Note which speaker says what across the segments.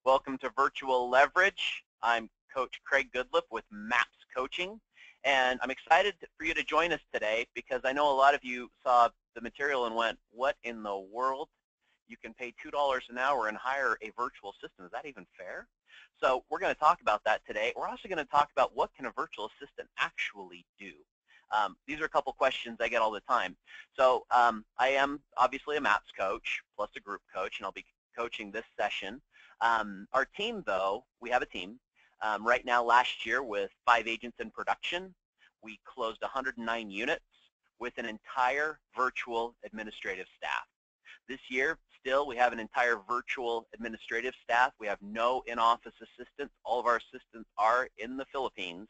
Speaker 1: Welcome to Virtual Leverage. I'm Coach Craig Goodliff with MAPS Coaching, and I'm excited for you to join us today because I know a lot of you saw the material and went, what in the world? You can pay $2 an hour and hire a virtual assistant. Is that even fair? So we're going to talk about that today. We're also going to talk about what can a virtual assistant actually do. These are a couple questions I get all the time. So I am obviously a MAPS coach plus a group coach, and I'll be coaching this session. Our team, though, we have a team. Right now, last year, with 5 agents in production, we closed 109 units with an entire virtual administrative staff. This year, still, we have an entire virtual administrative staff. We have no in-office assistants. All of our assistants are in the Philippines,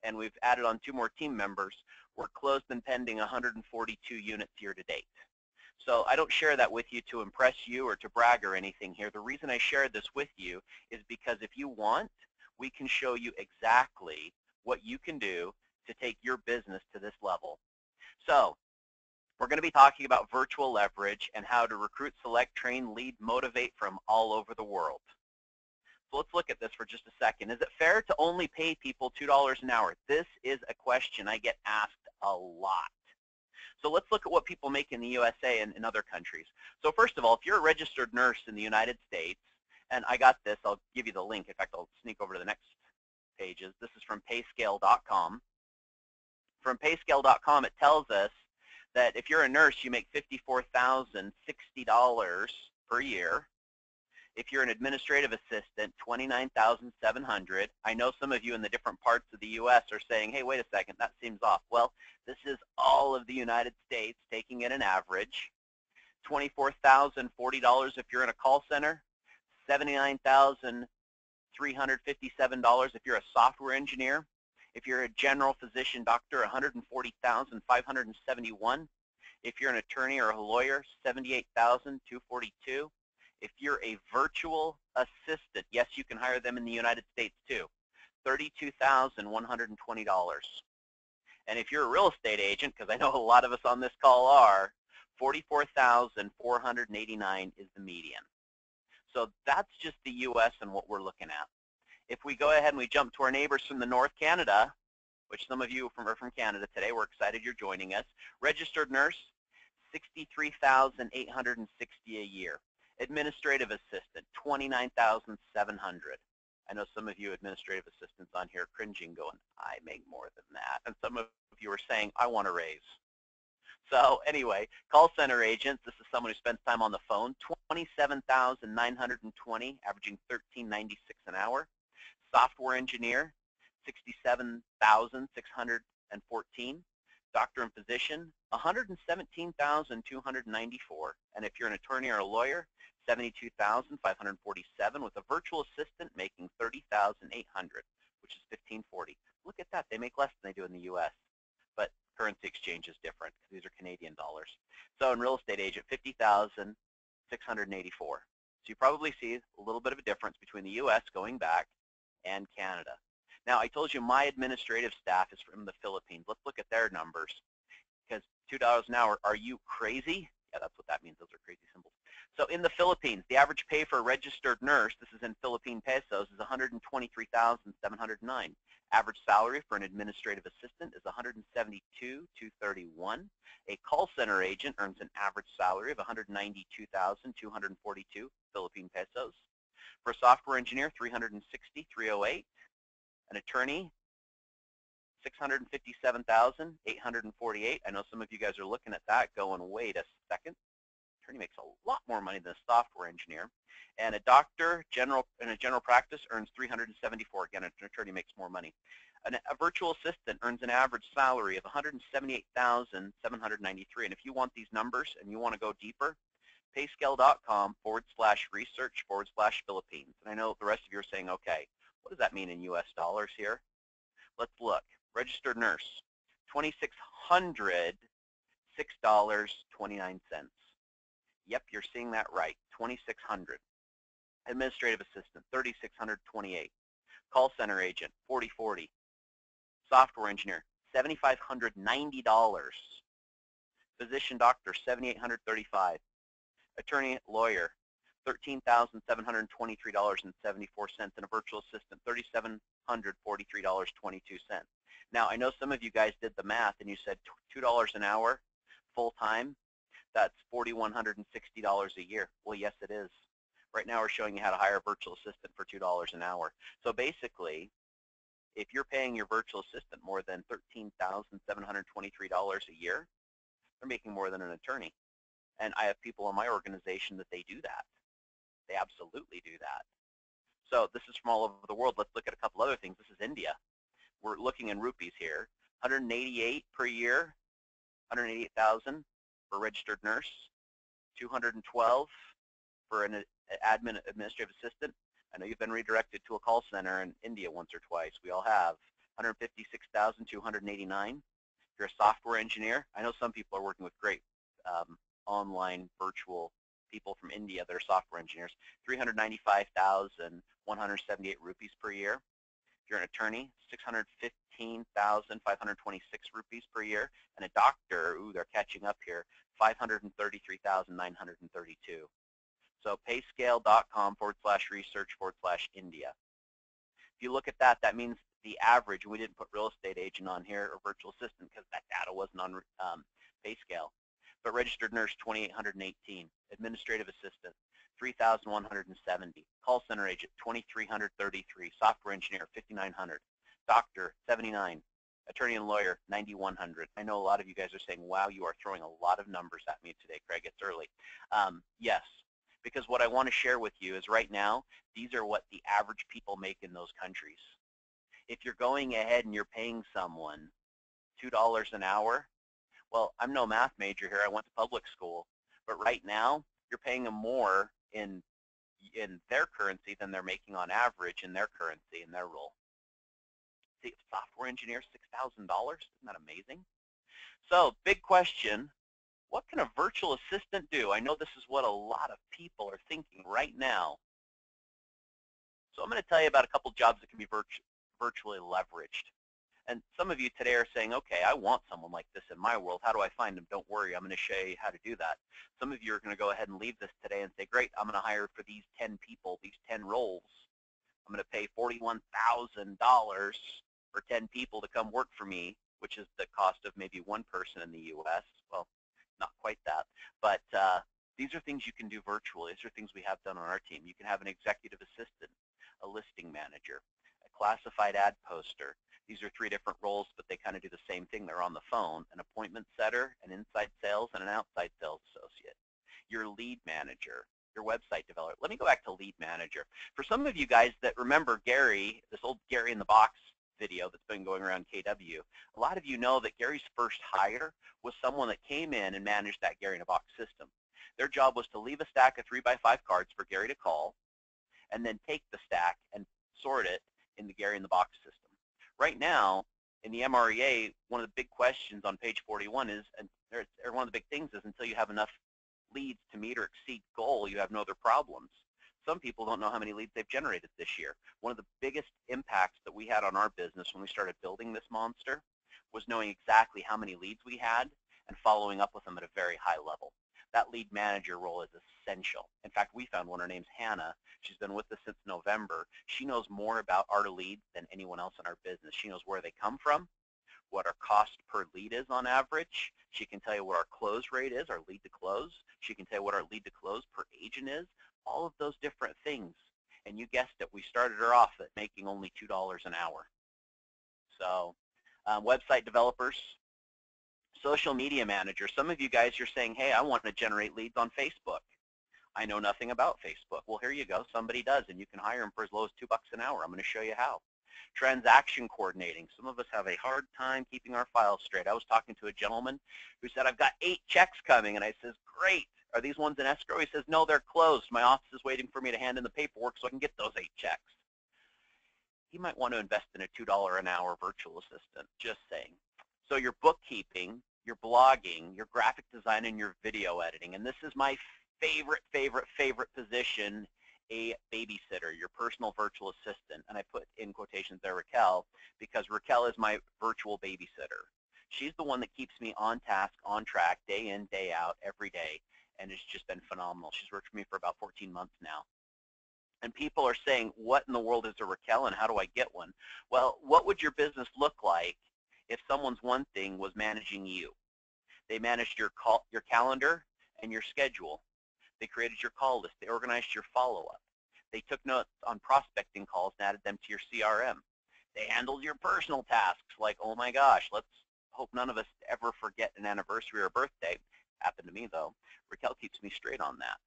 Speaker 1: and we've added on 2 more team members. We're closed and pending 142 units year to date. So I don't share that with you to impress you or to brag or anything here. The reason I share this with you is because if you want, we can show you exactly what you can do to take your business to this level. So we're going to be talking about virtual leverage and how to recruit, select, train, lead, motivate from all over the world. So let's look at this for just a second. Is it fair to only pay people $2 an hour? This is a question I get asked a lot. So let's look at what people make in the USA and in other countries. So first of all, if you're a registered nurse in the United States, and I got this, I'll give you the link. In fact, I'll sneak over to the next pages. This is from payscale.com. From payscale.com, it tells us that if you're a nurse, you make $54,060 per year. If you're an administrative assistant, $29,700. I know some of you in the different parts of the U.S. are saying, hey, wait a second, that seems off. Well, this is all of the United States taking it an average. $24,040 if you're in a call center, $79,357 if you're a software engineer. If you're a general physician doctor, $140,571. If you're an attorney or a lawyer, $78,242. If you're a virtual assistant, yes, you can hire them in the United States too, $32,120. And if you're a real estate agent, because I know a lot of us on this call are, $44,489 is the median. So that's just the U.S. and what we're looking at. If we go ahead and we jump to our neighbors from the North, Canada, which some of you are from Canada today, we're excited you're joining us. Registered nurse, $63,860 a year. Administrative assistant, $29,700. I know some of you administrative assistants on here cringing going, I make more than that. And some of you are saying, I want a raise. So anyway, call center agents, this is someone who spends time on the phone, $27,920, averaging $13.96 an hour. Software engineer, $67,614. Doctor and physician, $117,294. And if you're an attorney or a lawyer, $72,547, with a virtual assistant making $30,800, which is $1,540. Look at that. They make less than they do in the U.S., but currency exchange is different because these are Canadian dollars. So in real estate agent, $50,684. So you probably see a little bit of a difference between the U.S. going back and Canada. Now, I told you my administrative staff is from the Philippines. Let's look at their numbers, because $2 an hour, are you crazy? Yeah, that's what that means. Those are crazy symbols. So in the Philippines, the average pay for a registered nurse, this is in Philippine pesos, is $123,709. Average salary for an administrative assistant is $172,231. A call center agent earns an average salary of $192,242 Philippine pesos. For a software engineer, $360,308. An attorney, $657,848. I know some of you guys are looking at that going, wait a second. Attorney makes a lot more money than a software engineer. And a doctor in a general practice earns $374. Again, an attorney makes more money. A virtual assistant earns an average salary of $178,793. And if you want these numbers and you want to go deeper, payscale.com/research/Philippines. And I know the rest of you are saying, okay, what does that mean in US dollars here? Let's look. Registered nurse, $2,606.29. Yep, you're seeing that right, $2,600. Administrative assistant, $3,628. Call center agent, $4,040. Software engineer, $7,590. Physician doctor, $7,835. Attorney lawyer, $13,723.74, and a virtual assistant, $3,743.22. Now, I know some of you guys did the math and you said $2 an hour full-time. That's $4,160 a year. Well, yes, it is. Right now, we're showing you how to hire a virtual assistant for $2 an hour. So basically, if you're paying your virtual assistant more than $13,723 a year, they're making more than an attorney. And I have people in my organization that they do that. They absolutely do that. So this is from all over the world. Let's look at a couple other things. This is India. We're looking in rupees here. 188 per year, 188,000 for a registered nurse, 212 for an administrative assistant. I know you've been redirected to a call center in India once or twice. We all have. 156,289. If you're a software engineer, I know some people are working with great online virtual people from India that are software engineers. 395,178 rupees per year. If you're an attorney, 615,526 rupees per year. And a doctor, ooh, they're catching up here, 533,932. So payscale.com/research/India. If you look at that, that means the average, and we didn't put real estate agent on here or virtual assistant because that data wasn't on PayScale. But registered nurse, 2,818. Administrative assistant, 3,170. Call center agent, 2,333. Software engineer, 5,900. Doctor, 79. Attorney and lawyer, 9,100. I know a lot of you guys are saying, wow, you are throwing a lot of numbers at me today, Craig. It's early. Yes, because what I want to share with you is right now, these are what the average people make in those countries. If you're going ahead and you're paying someone $2 an hour, well, I'm no math major here. I went to public school. But right now, you're paying them more in their currency than they're making on average in their currency, in their role. See, software engineer, $6,000. Isn't that amazing? So, big question. What can a virtual assistant do? I know this is what a lot of people are thinking right now. So I'm going to tell you about a couple jobs that can be virtually leveraged. And some of you today are saying, okay, I want someone like this in my world. How do I find them? Don't worry, I'm going to show you how to do that. Some of you are going to go ahead and leave this today and say, great, I'm going to hire for these 10 people, these 10 roles. I'm going to pay $41,000 for 10 people to come work for me, which is the cost of maybe one person in the U.S. Well, not quite that, but these are things you can do virtually. These are things we have done on our team. You can have an executive assistant, a listing manager, a classified ad poster. These are 3 different roles, but they kind of do the same thing. They're on the phone, an appointment setter, an inside sales, and an outside sales associate. Your lead manager, your website developer. Let me go back to lead manager. For some of you guys that remember Gary, this old Gary in the Box video that's been going around KW, a lot of you know that Gary's first hire was someone that came in and managed that Gary in a Box system. Their job was to leave a stack of 3x5 cards for Gary to call, and then take the stack and sort it in the Gary in the Box system. Right now, in the MREA, one of the big questions on page 41 is, or one of the big things is, until you have enough leads to meet or exceed goal, you have no other problems. Some people don't know how many leads they've generated this year. One of the biggest impacts that we had on our business when we started building this monster was knowing exactly how many leads we had and following up with them at a very high level. That lead manager role is essential. In fact, we found one. Her name's Hannah. She's been with us since November. She knows more about our leads than anyone else in our business. She knows where they come from, what our cost per lead is on average. She can tell you what our close rate is, our lead to close. She can tell you what our lead to close per agent is, all of those different things. And you guessed it, we started her off at making only $2 an hour. So website developers, social media manager. Some of you guys are saying, hey, I want to generate leads on Facebook. I know nothing about Facebook. Well, here you go. Somebody does, and you can hire them for as low as $2 an hour. I'm going to show you how. Transaction coordinating. Some of us have a hard time keeping our files straight. I was talking to a gentleman who said, I've got 8 checks coming, and I says, great. Are these ones in escrow? He says, no, they're closed. My office is waiting for me to hand in the paperwork so I can get those 8 checks. He might want to invest in a $2 an hour virtual assistant, just saying. So your bookkeeping, your blogging, your graphic design, and your video editing. And this is my favorite position, a babysitter, your personal virtual assistant. And I put in quotations there Raquel, because Raquel is my virtual babysitter. She's the one that keeps me on task, on track, day in, day out, every day. and it's just been phenomenal. She's worked for me for about 14 months now. And people are saying, what in the world is a Raquel and how do I get one? Well, what would your business look like if someone's one thing was managing you? They managed your calendar and your schedule. They created your call list. They organized your follow-up. They took notes on prospecting calls and added them to your CRM. They handled your personal tasks like, oh my gosh, let's hope none of us ever forget an anniversary or birthday. Happened to me though. Raquel keeps me straight on that.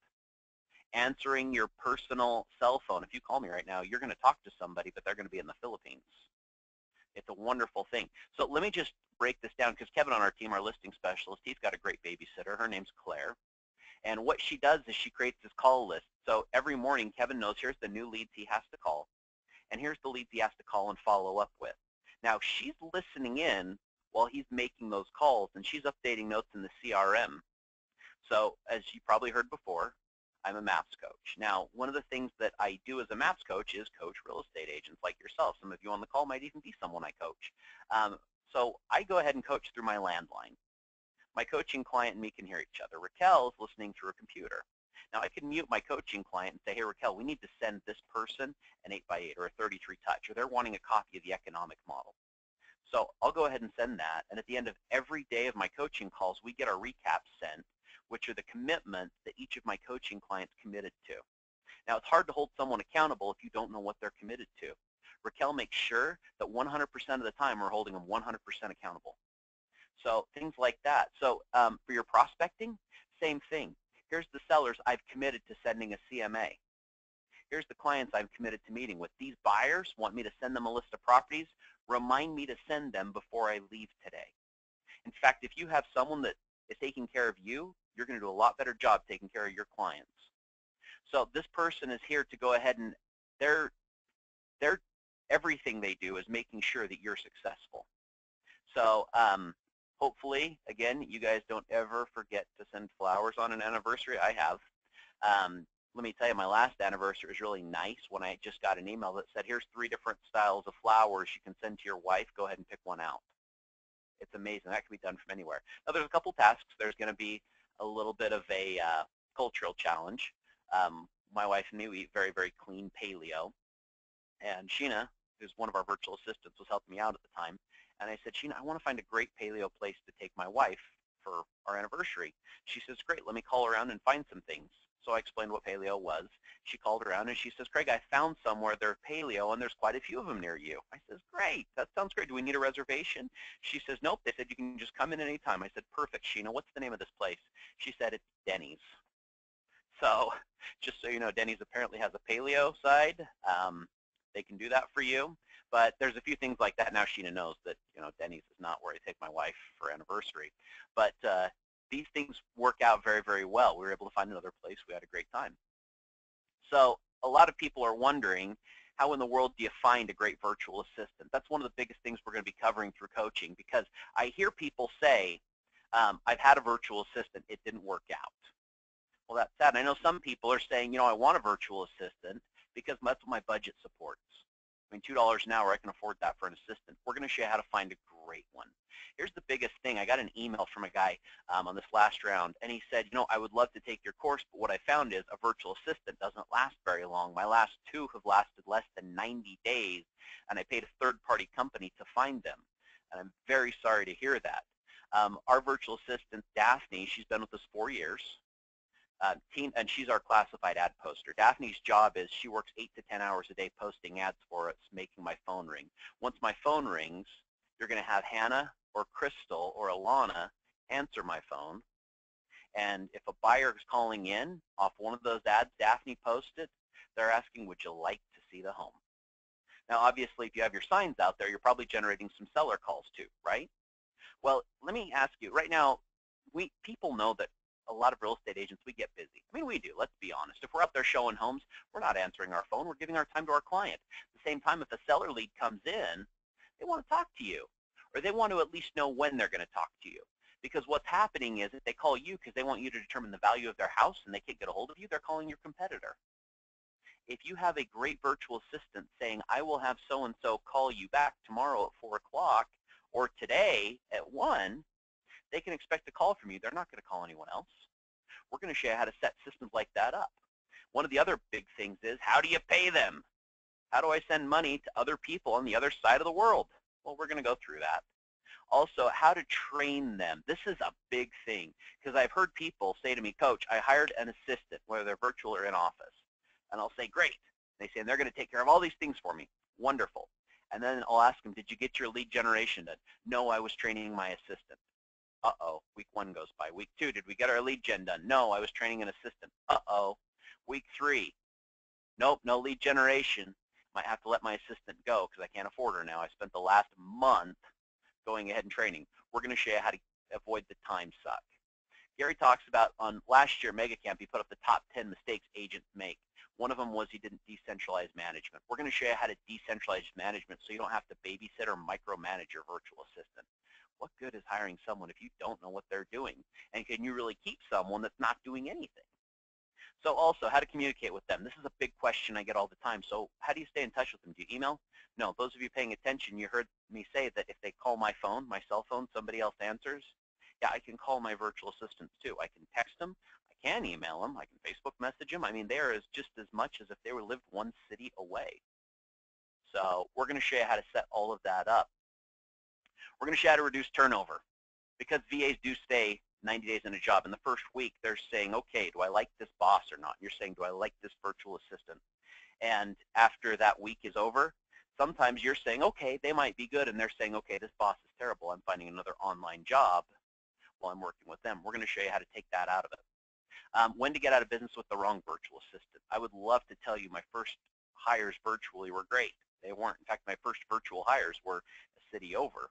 Speaker 1: Answering your personal cell phone. If you call me right now, you're going to talk to somebody, but they're going to be in the Philippines. It's a wonderful thing. So let me just break this down, because Kevin on our team, our listing specialist, he's got a great babysitter. Her name's Claire. And what she does is she creates this call list. So every morning, Kevin knows here's the new leads he has to call, and here's the leads he has to call and follow up with. Now, she's listening in while he's making those calls, and she's updating notes in the CRM. So as you probably heard before, I'm a MAPS coach. Now, one of the things that I do as a MAPS coach is coach real estate agents like yourself. Some of you on the call might even be someone I coach. So I go ahead and coach through my landline. My coaching client and me can hear each other. Raquel's listening through a computer. Now, I can mute my coaching client and say, hey, Raquel, we need to send this person an 8x8 or a 33 touch, or they're wanting a copy of the economic model. So I'll go ahead and send that. And at the end of every day of my coaching calls, we get our recaps sent, which are the commitments that each of my coaching clients committed to. Now, it's hard to hold someone accountable if you don't know what they're committed to. Raquel makes sure that 100% of the time we're holding them 100% accountable. So things like that. So for your prospecting, same thing. Here's the sellers I've committed to sending a CMA. Here's the clients I've committed to meeting with. These buyers want me to send them a list of properties. Remind me to send them before I leave today. In fact, if you have someone that is taking care of you, you're going to do a lot better job taking care of your clients. So this person is here to go ahead and everything they do is making sure that you're successful. So hopefully, again, you guys don't ever forget to send flowers on an anniversary. I have. Let me tell you, my last anniversary was really nice when I just got an email that said, here's 3 different styles of flowers you can send to your wife. Go ahead and pick one out. It's amazing. That can be done from anywhere. Now, there's a couple tasks. There's going to be a little bit of a cultural challenge. My wife and me, we eat very, very clean paleo. And Sheena, who's one of our virtual assistants, was helping me out at the time. And I said, Sheena, I want to find a great paleo place to take my wife for our anniversary. She says, great, let me call around and find some things. So I explained what paleo was. She called around and she says, Craig, I found somewhere they're paleo and there's quite a few of them near you. I says, great, that sounds great. Do we need a reservation? She says, nope. They said you can just come in anytime. I said, perfect, Sheena. What's the name of this place? She said, it's Denny's. So just so you know, Denny's apparently has a paleo side. They can do that for you. But there's a few things like that. Now Sheena knows that, you know, Denny's is not where I take my wife for anniversary. But these things work out very, very well. We were able to find another place. We had a great time. So a lot of people are wondering, how in the world do you find a great virtual assistant? That's one of the biggest things we're going to be covering through coaching, because I hear people say, I've had a virtual assistant. It didn't work out. Well, that's sad. I know some people are saying, you know, I want a virtual assistant because that's what my budget supports. I mean, $2 an hour, I can afford that for an assistant. We're going to show you how to find a great one. Here's the biggest thing. I got an email from a guy on this last round, and he said, you know, I would love to take your course, but what I found is a virtual assistant doesn't last very long. My last 2 have lasted less than 90 days, and I paid a third-party company to find them. And I'm very sorry to hear that. Our virtual assistant, Daphne, she's been with us 4 years. And she's our classified ad poster. Daphne's job is she works 8 to 10 hours a day posting ads for us, making my phone ring. Once my phone rings, you're going to have Hannah or Crystal or Alana answer my phone. And if a buyer is calling in off one of those ads Daphne posted, they're asking, would you like to see the home? Now, obviously, if you have your signs out there, you're probably generating some seller calls too, right? Well, let me ask you, right now, people know that a lot of real estate agents, we get busy. I mean, we do, let's be honest. If we're up there showing homes, we're not answering our phone. We're giving our time to our client. At the same time, if a seller lead comes in, they want to talk to you, or they want to at least know when they're going to talk to you. Because what's happening is that they call you because they want you to determine the value of their house and they can't get a hold of you, they're calling your competitor. If you have a great virtual assistant saying, I will have so-and-so call you back tomorrow at 4 o'clock or today at 1, they can expect a call from you. They're not going to call anyone else. We're going to show you how to set systems like that up. One of the other big things is, how do you pay them? How do I send money to other people on the other side of the world? Well, we're going to go through that. Also, how to train them. This is a big thing because I've heard people say to me, Coach, I hired an assistant, whether they're virtual or in office. And I'll say, great. They say, and they're going to take care of all these things for me. Wonderful. And then I'll ask them, did you get your lead generation done? No, I was training my assistant. Uh-oh, week 1 goes by. Week 2, did we get our lead gen done? No, I was training an assistant. Uh-oh. Week 3, nope, no lead generation. Might have to let my assistant go because I can't afford her now. I spent the last month going ahead and training. We're going to show you how to avoid the time suck. Gary talks about on last year Mega Camp, he put up the top 10 mistakes agents make. One of them was he didn't decentralize management. We're going to show you how to decentralize management so you don't have to babysit or micromanage your virtual assistant. What good is hiring someone if you don't know what they're doing? And can you really keep someone that's not doing anything? So also, how to communicate with them. This is a big question I get all the time. So how do you stay in touch with them? Do you email? No, those of you paying attention, you heard me say that if they call my phone, my cell phone, somebody else answers. Yeah, I can call my virtual assistants too. I can text them. I can email them. I can Facebook message them. I mean, they are just as much as if they were lived one city away. So we're going to show you how to set all of that up. We're going to show you how to reduce turnover because VAs do stay 90 days in a job. In the first week, they're saying, okay, do I like this boss or not? And you're saying, do I like this virtual assistant? And after that week is over, sometimes you're saying, okay, they might be good. And they're saying, okay, this boss is terrible. I'm finding another online job while I'm working with them. We're going to show you how to take that out of it. When to get out of business with the wrong virtual assistant. I would love to tell you my first hires virtually were great. They weren't. In fact, my first virtual hires were a city over.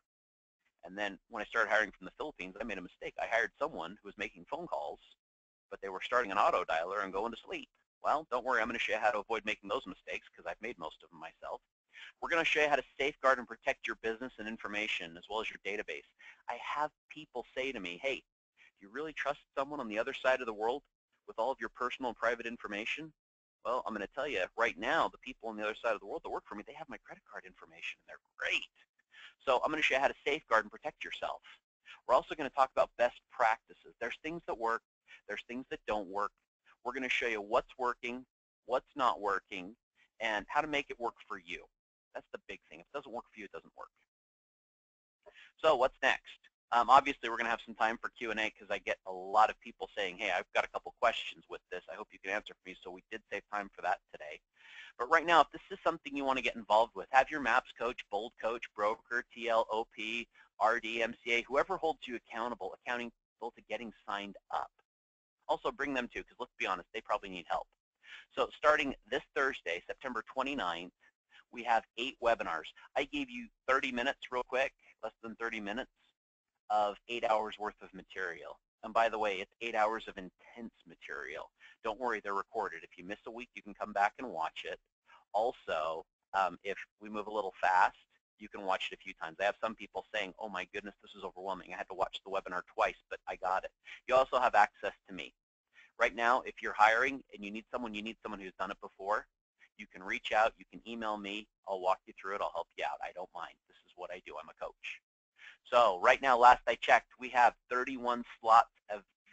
Speaker 1: And then when I started hiring from the Philippines, I made a mistake. I hired someone who was making phone calls, but they were starting an auto dialer and going to sleep. Well, don't worry. I'm going to show you how to avoid making those mistakes because I've made most of them myself. We're going to show you how to safeguard and protect your business and information as well as your database. I have people say to me, hey, do you really trust someone on the other side of the world with all of your personal and private information? Well, I'm going to tell you right now, the people on the other side of the world that work for me, they have my credit card information. They're great. So I'm going to show you how to safeguard and protect yourself. We're also going to talk about best practices. There's things that work. There's things that don't work. We're going to show you what's working, what's not working, and how to make it work for you. That's the big thing. If it doesn't work for you, it doesn't work. So what's next? Obviously, we're going to have some time for Q&A because I get a lot of people saying, hey, I've got a couple questions with this. I hope you can answer for me. So we did save time for that today. But right now, if this is something you want to get involved with, have your MAPS coach, Bold coach, broker, TL, OP, RD, MCA, whoever holds you accountable to getting signed up. Also bring them too, because let's be honest, they probably need help. So starting this Thursday, September 29th, we have 8 webinars. I gave you 30 minutes real quick, less than 30 minutes of 8 hours worth of material. And by the way, it's 8 hours of intense material. Don't worry, they're recorded. If you miss a week, you can come back and watch it. Also, if we move a little fast, you can watch it a few times. I have some people saying, oh my goodness, this is overwhelming. I had to watch the webinar twice, but I got it. You also have access to me. Right now, if you're hiring and you need someone who's done it before, you can reach out, you can email me, I'll walk you through it, I'll help you out. I don't mind. This is what I do. I'm a coach. So right now, last I checked, we have 31 slots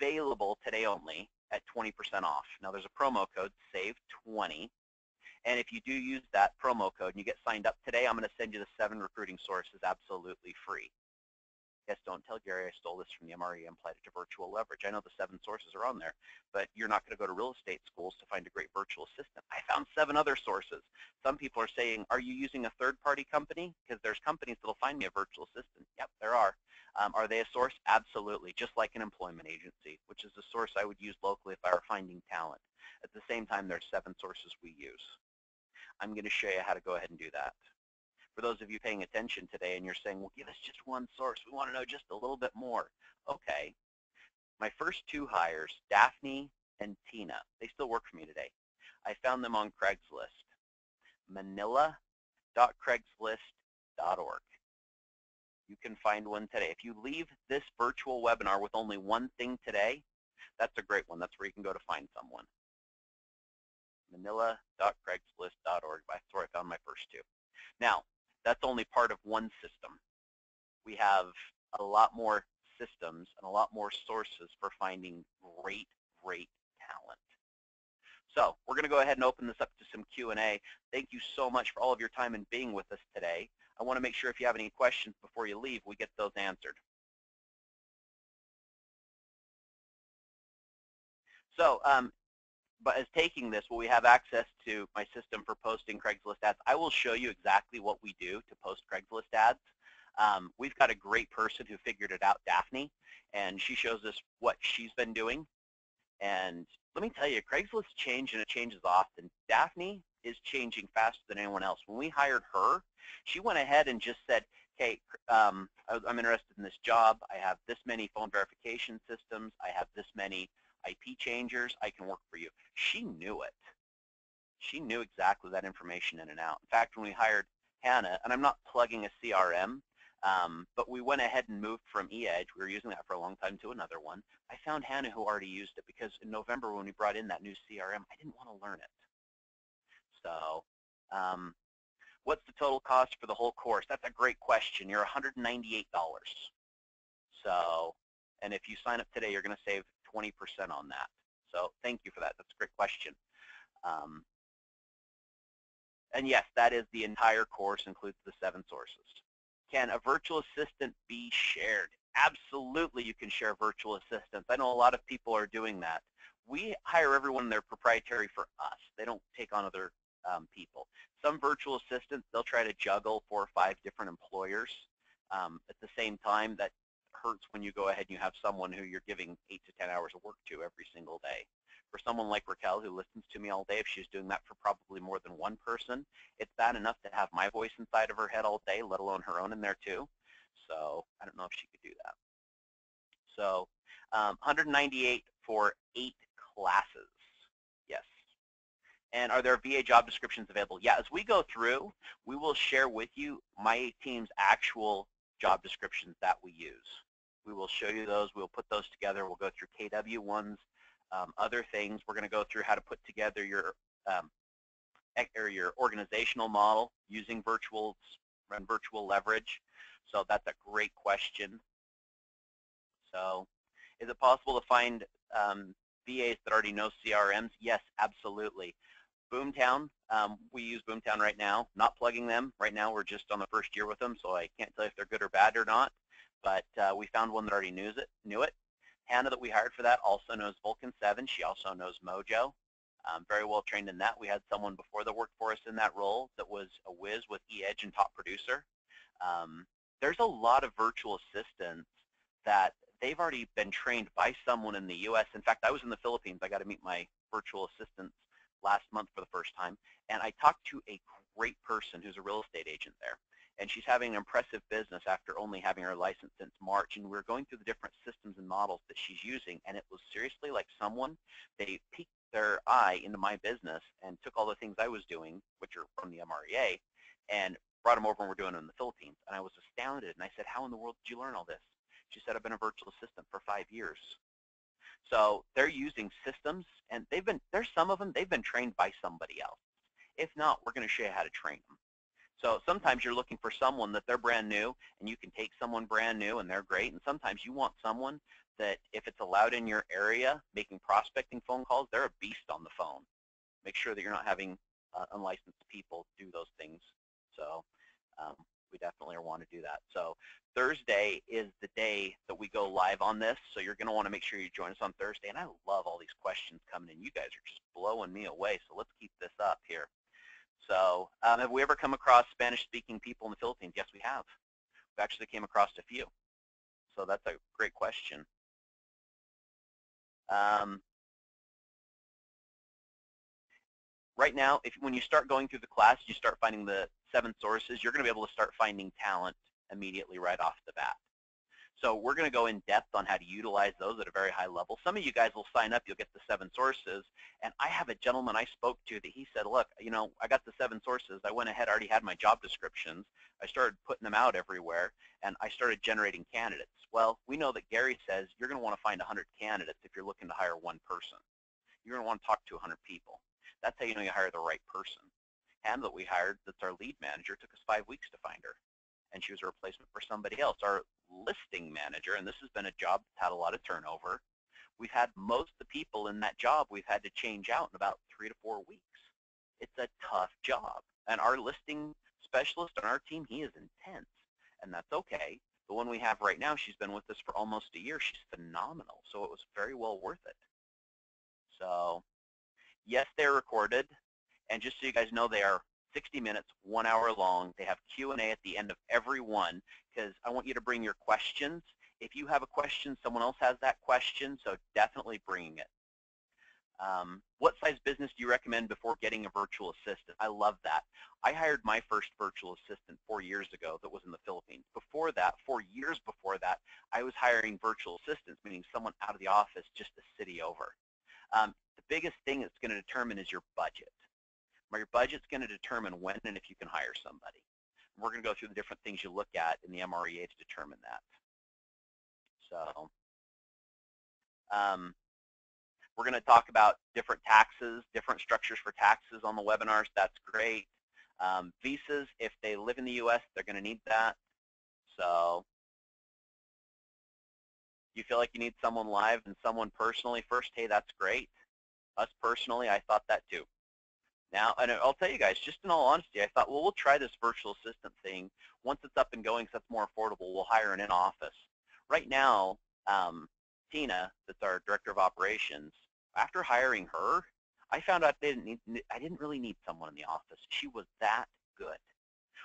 Speaker 1: available today only at 20% off. Now there's a promo code, SAVE20. And if you do use that promo code and you get signed up today, I'm going to send you the 7 recruiting sources absolutely free. Yes, don't tell Gary I stole this from the MRE and applied it to virtual leverage. I know the 7 sources are on there, but you're not going to go to real estate schools to find a great virtual assistant. I found 7 other sources. Some people are saying, are you using a third-party company? Because there's companies that will find me a virtual assistant. Yep, there are. Are they a source? Absolutely, just like an employment agency, which is a source I would use locally if I were finding talent. At the same time, there's 7 sources we use. I'm going to show you how to go ahead and do that. For those of you paying attention today and you're saying, well, give us just one source. We want to know just a little bit more. Okay. My first 2 hires, Daphne and Tina, they still work for me today. I found them on Craigslist, manila.craigslist.org. You can find one today. If you leave this virtual webinar with only one thing today, that's a great one. That's where you can go to find someone. manila.craigslist.org. That's where I found my first 2. Now, that's only part of one system. We have a lot more systems and a lot more sources for finding great great talent. So we're going to go ahead and open this up to some Q&A. Thank you so much for all of your time and being with us today. I want to make sure if you have any questions before you leave, we get those answered. So, but as taking this, will we have access to my system for posting Craigslist ads? I will show you exactly what we do to post Craigslist ads. We've got a great person who figured it out, Daphne, and she shows us what she's been doing. And let me tell you, Craigslist changes, and it changes often. Daphne is changing faster than anyone else. When we hired her, she went ahead and just said, hey, I'm interested in this job. I have this many phone verification systems. I have this many IP changers. I can work for you. She knew it. She knew exactly that information in and out. In fact, when we hired Hannah, and I'm not plugging a CRM, but we went ahead and moved from eEdge. We were using that for a long time to another one. I found Hannah who already used it because in November when we brought in that new CRM, I didn't want to learn it. So what's the total cost for the whole course? That's a great question. You're $198. So, and if you sign up today, you're going to save 20% on that. So thank you for that. That's a great question. And yes, that is the entire course, includes the 7 sources. Can a virtual assistant be shared? Absolutely, you can share virtual assistants. I know a lot of people are doing that. We hire everyone, they're proprietary for us. They don't take on other people. Some virtual assistants, they'll try to juggle 4 or 5 different employers. At the same time, that hurts when you go ahead and you have someone who you're giving 8 to 10 hours of work to every single day. For someone like Raquel, who listens to me all day, if she's doing that for probably more than one person, it's bad enough to have my voice inside of her head all day, let alone her own in there too. So I don't know if she could do that. So 198 for 8 classes. Yes. And are there VA job descriptions available? Yeah, as we go through, we will share with you my team's actual job descriptions that we use. We will show you those. We'll put those together. We'll go through KW ones, other things. We're going to go through how to put together your organizational model using virtual leverage. So that's a great question. So is it possible to find VAs that already know CRMs? Yes, absolutely. Boomtown, we use Boomtown right now. Not plugging them. Right now we're just on the first year with them, so I can't tell you if they're good or bad or not. But we found one that already knew it. Hannah that we hired for that also knows Vulcan 7. She also knows Mojo. Very well trained in that. We had someone before that worked for us in that role that was a whiz with eEdge and top producer. There's a lot of virtual assistants that they've already been trained by someone in the U.S. In fact, I was in the Philippines. I got to meet my virtual assistants last month for the first time, and I talked to a great person who's a real estate agent there. And she's having an impressive business after only having her license since March. And we're going through the different systems and models that she's using. And it was seriously like someone, they peeked their eye into my business and took all the things I was doing, which are from the MREA, and brought them over and we're doing them in the Philippines. And I was astounded. And I said, how in the world did you learn all this? She said, I've been a virtual assistant for 5 years. So they're using systems, and there's some of them, they've been trained by somebody else. If not, we're going to show you how to train them. So sometimes you're looking for someone that they're brand new, and you can take someone brand new and they're great. And sometimes you want someone that, if it's allowed in your area, making prospecting phone calls, they're a beast on the phone. Make sure that you're not having unlicensed people do those things. So we definitely want to do that. So Thursday is the day that we go live on this. So you're going to want to make sure you join us on Thursday. And I love all these questions coming in. You guys are just blowing me away. So let's keep this up here. So have we ever come across Spanish-speaking people in the Philippines? Yes, we have. We actually came across a few. So that's a great question. Right now, when you start going through the class, you start finding the 7 sources, you're going to be able to start finding talent immediately right off the bat. So we're going to go in depth on how to utilize those at a very high level. Some of you guys will sign up, you'll get the 7 sources, and I have a gentleman I spoke to that he said, look, you know, I got the 7 sources, I went ahead, I already had my job descriptions, I started putting them out everywhere, and I started generating candidates. Well, we know that Gary says you're going to want to find 100 candidates if you're looking to hire one person. You're going to want to talk to 100 people. That's how you know you hire the right person. Hannah that we hired, that's our lead manager, took us 5 weeks to find her. And she was a replacement for somebody else. Our listing manager, and this has been a job that's had a lot of turnover, We've had most of the people in that job we've had to change out in about 3 to 4 weeks. It's a tough job. And our listing specialist on our team, he is intense, and that's okay. The one we have right now, she's been with us for almost a year. She's phenomenal, so it was very well worth it. So yes, they're recorded, and just so you guys know, they are 60 minutes, 1 hour long. They have Q&A at the end of every one, because I want you to bring your questions. If you have a question, someone else has that question, so definitely bring it. What size business do you recommend before getting a virtual assistant? I love that. I hired my first virtual assistant 4 years ago that was in the Philippines. Before that, 4 years before that, I was hiring virtual assistants, meaning someone out of the office just a city over. The biggest thing that's going to determine is your budget. Your budget's going to determine when and if you can hire somebody. We're going to go through the different things you look at in the MREA to determine that. So we're going to talk about different taxes, different structures for taxes on the webinars. That's great. Visas, if they live in the U.S., they're going to need that. So you feel like you need someone live and someone personally first, hey, that's great. Us personally, I thought that too. Now, and I'll tell you guys, just in all honesty, I thought, well, we'll try this virtual assistant thing. Once it's up and going, so that's more affordable, we'll hire an in-office. Right now, Tina, that's our director of operations, after hiring her, I found out I didn't really need someone in the office. She was that good.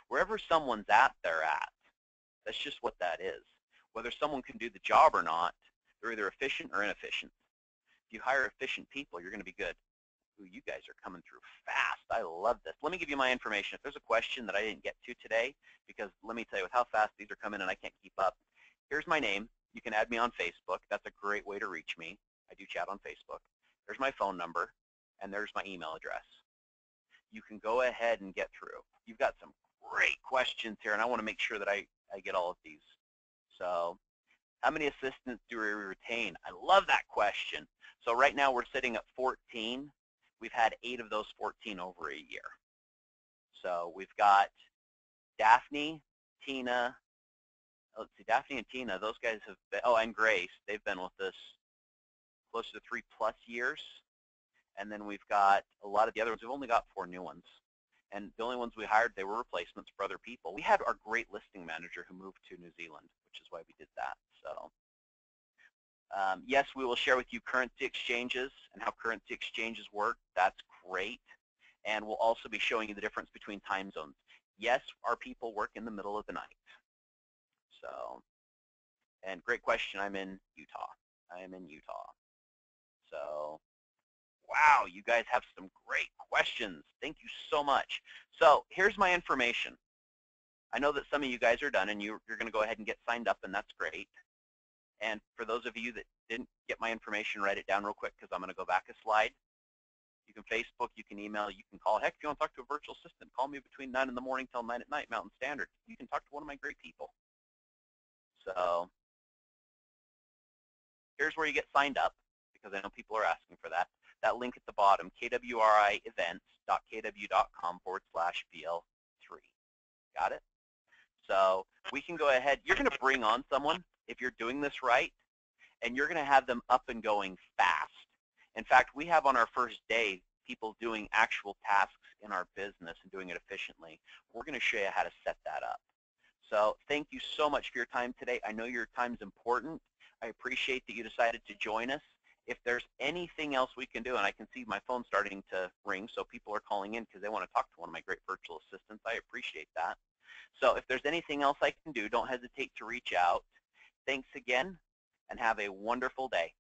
Speaker 1: Wherever someone's at, they're at. That's just what that is. Whether someone can do the job or not, they're either efficient or inefficient. If you hire efficient people, you're going to be good. Ooh, you guys are coming through fast. I love this. Let me give you my information. If there's a question that I didn't get to today, because let me tell you, with how fast these are coming and I can't keep up, here's my name. You can add me on Facebook. That's a great way to reach me. I do chat on Facebook. There's my phone number, and there's my email address. You can go ahead and get through. You've got some great questions here, and I want to make sure that I get all of these. So how many assistants do we retain? I love that question. So right now we're sitting at 14. We've had 8 of those 14 over a year. So we've got Daphne, Tina, let's see, Daphne and Tina, those guys have been, oh, and Grace, they've been with us close to 3+ years. And then we've got a lot of the other ones. We've only got 4 new ones. And the only ones we hired, they were replacements for other people. We had our great listing manager who moved to New Zealand, which is why we did that. So yes, we will share with you currency exchanges and how currency exchanges work. That's great. And we'll also be showing you the difference between time zones. Yes, our people work in the middle of the night. So, and great question, I'm in Utah. I am in Utah. So, wow, you guys have some great questions. Thank you so much. So here's my information. I know that some of you guys are done and you're going to go ahead and get signed up, and that's great. And for those of you that didn't get my information, write it down real quick because I'm going to go back a slide. You can Facebook, you can email, you can call. Heck, if you want to talk to a virtual assistant, call me between 9 in the morning till 9 at night, Mountain Standard. You can talk to one of my great people. So here's where you get signed up, because I know people are asking for that. That link at the bottom, kwrievents.kw.com/BL3. Got it? So we can go ahead. You're going to bring on someone if you're doing this right, and you're going to have them up and going fast. In fact, we have on our first day people doing actual tasks in our business and doing it efficiently. We're going to show you how to set that up. So thank you so much for your time today. I know your time's important. I appreciate that you decided to join us. If there's anything else we can do, and I can see my phone starting to ring, so people are calling in because they want to talk to one of my great virtual assistants. I appreciate that. So if there's anything else I can do, don't hesitate to reach out. Thanks again, and have a wonderful day.